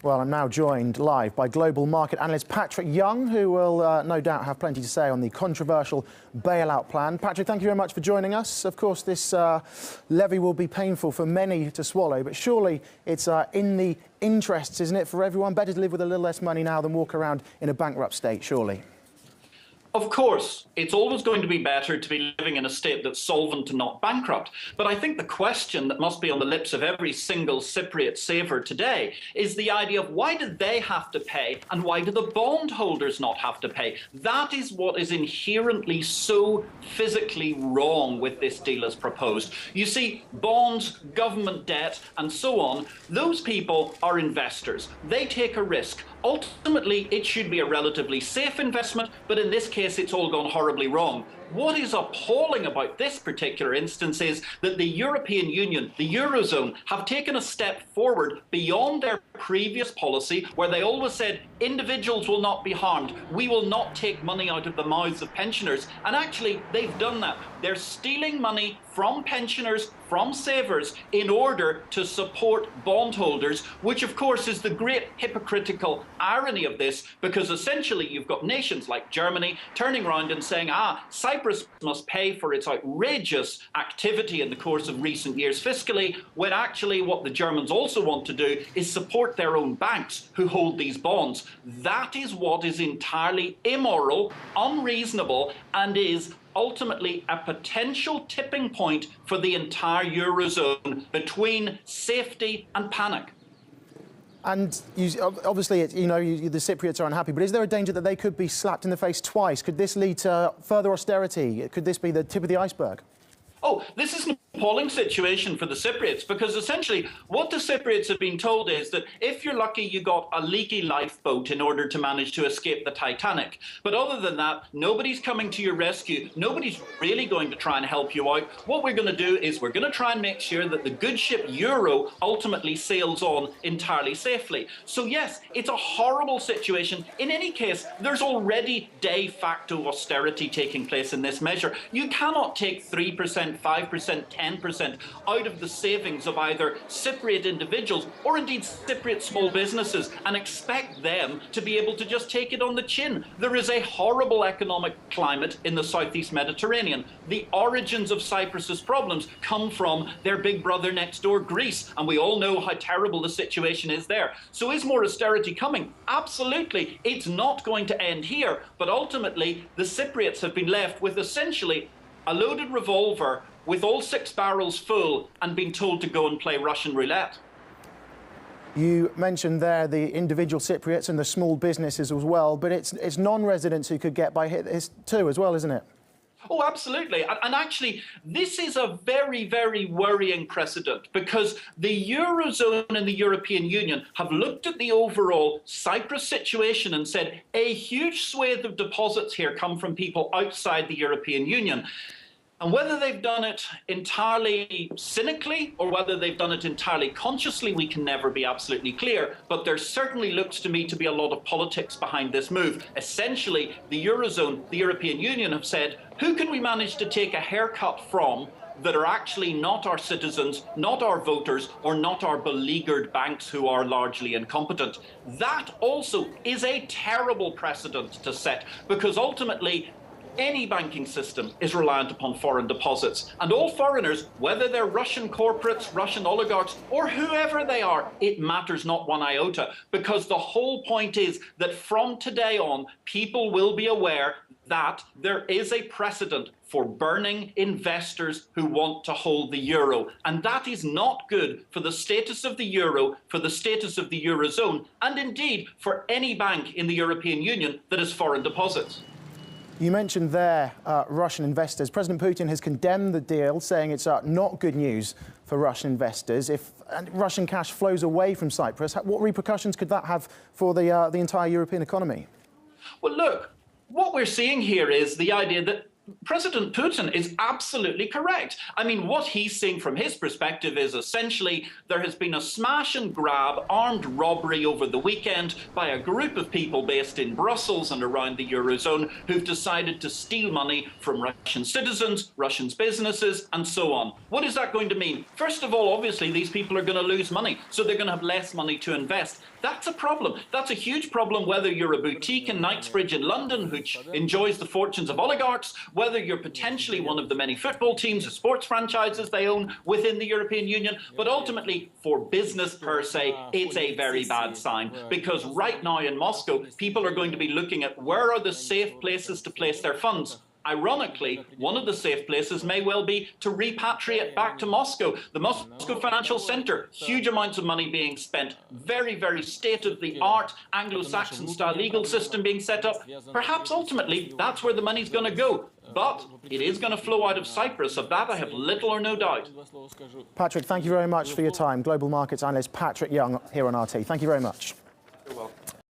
Well, I'm now joined live by global market analyst Patrick Young, who will no doubt have plenty to say on the controversial bailout plan. Patrick, thank you very much for joining us. Of course, this levy will be painful for many to swallow, but surely it's in the interests, isn't it, for everyone? Better to live with a little less money now than walk around in a bankrupt state, surely. Of course, it's always going to be better to be living in a state that's solvent and not bankrupt. But I think the question that must be on the lips of every single Cypriot saver today is the idea of why did they have to pay and why do the bondholders not have to pay? That is what is inherently so physically wrong with this deal as proposed. You see, bonds, government debt, and so on, those people are investors. They take a risk. Ultimately, it should be a relatively safe investment, but in this case, it's all gone horribly wrong. What is appalling about this particular instance is that the European Union, the Eurozone, have taken a step forward beyond their previous policy where they always said individuals will not be harmed. We will not take money out of the mouths of pensioners. And actually, they've done that. They're stealing money from pensioners, from savers, in order to support bondholders, which of course is the great hypocritical irony of this, because essentially you've got nations like Germany turning around and saying, Cyprus must pay for its outrageous activity in the course of recent years fiscally, when actually what the Germans also want to do is support their own banks who hold these bonds. That is what is entirely immoral, unreasonable, and is ultimately a potential tipping point for the entire Eurozone between safety and panic. And obviously, the Cypriots are unhappy, but is there a danger that they could be slapped in the face twice? Could this lead to further austerity? Could this be the tip of the iceberg? Oh, this is an appalling situation for the Cypriots, because essentially what the Cypriots have been told is that if you're lucky, you got a leaky lifeboat in order to manage to escape the Titanic. But other than that, nobody's coming to your rescue. Nobody's really going to try and help you out. What we're going to do is we're going to try and make sure that the good ship Euro ultimately sails on entirely safely. So yes, it's a horrible situation. In any case, there's already de facto austerity taking place in this measure. You cannot take 3%, 5%, 10% out of the savings of either Cypriot individuals or indeed Cypriot small businesses and expect them to be able to just take it on the chin. There is a horrible economic climate in the southeast Mediterranean. The origins of Cyprus's problems come from their big brother next door, Greece, and we all know how terrible the situation is there. So is more austerity coming? Absolutely. It's not going to end here, but ultimately the Cypriots have been left with essentially a loaded revolver with all 6 barrels full and been told to go and play Russian roulette. You mentioned there the individual Cypriots and the small businesses as well, but it's non-residents who could get by hit too as well, isn't it? Oh, absolutely. And actually, this is a very, very worrying precedent, because the Eurozone and the European Union have looked at the overall Cyprus situation and said a huge swathe of deposits here come from people outside the European Union. And whether they've done it entirely cynically or whether they've done it entirely consciously, we can never be absolutely clear. But there certainly looks to me to be a lot of politics behind this move. Essentially, the Eurozone, the European Union have said, who can we manage to take a haircut from that are actually not our citizens, not our voters, or not our beleaguered banks who are largely incompetent? That also is a terrible precedent to set, because ultimately, any banking system is reliant upon foreign deposits, and all foreigners, whether they're Russian corporates, Russian oligarchs, or whoever they are, it matters not one iota, because the whole point is that from today on, people will be aware that there is a precedent for burning investors who want to hold the euro. And that is not good for the status of the euro, for the status of the Eurozone, and indeed for any bank in the European Union that has foreign deposits. You mentioned there Russian investors. President Putin has condemned the deal, saying it's not good news for Russian investors. If Russian cash flows away from Cyprus, what repercussions could that have for the entire European economy? Well, look, what we're seeing here is the idea that President Putin is absolutely correct. I mean, what he's seeing from his perspective is essentially there has been a smash and grab armed robbery over the weekend by a group of people based in Brussels and around the Eurozone who've decided to steal money from Russian citizens, Russian businesses, and so on. What is that going to mean? First of all, obviously, these people are going to lose money, so they're going to have less money to invest. That's a problem. That's a huge problem, whether you're a boutique in Knightsbridge in London which enjoys the fortunes of oligarchs, whether you're potentially one of the many football teams or sports franchises they own within the European Union. But ultimately, for business per se, it's a very bad sign, because right now in Moscow, people are going to be looking at where are the safe places to place their funds. Ironically, one of the safe places may well be to repatriate back to Moscow. The Moscow Financial Centre, huge amounts of money being spent, very, very state-of-the-art Anglo-Saxon style legal system being set up. Perhaps ultimately that's where the money's going to go. But it is going to flow out of Cyprus. Of that I have little or no doubt. Patrick, thank you very much for your time. Global markets analyst Patrick Young here on RT. Thank you very much. You're welcome.